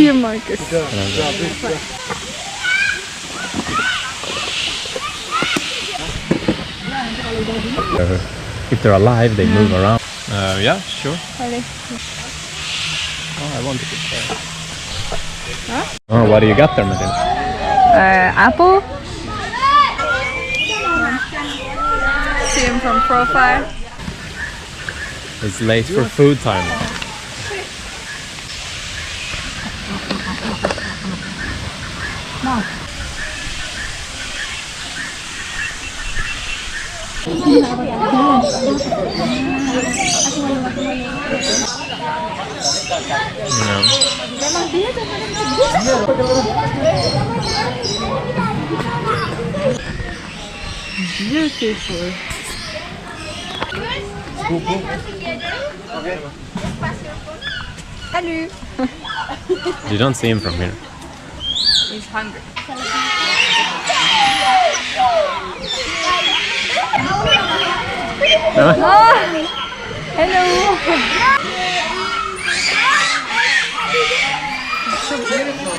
Here, Marcus. If they're alive, they move around. Yeah, sure. Allez. Oh, I want to get there. Huh? Oh, what do you got there, Martin? Apple. See him from profile. It's late for food time. Beautiful. Salut. You don't see him from here. He's hungry. Hello. So beautiful.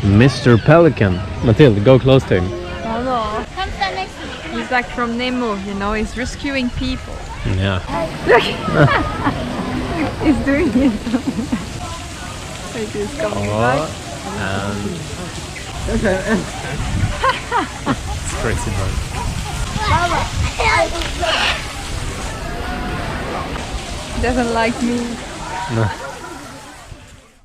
Mr. Pelican. Mathilde, go close to him. Hello. He's like from Nemo, you know, he's rescuing people. Yeah. Look! He's doing it. He's coming back. And it's crazy, bro. He doesn't like me. No.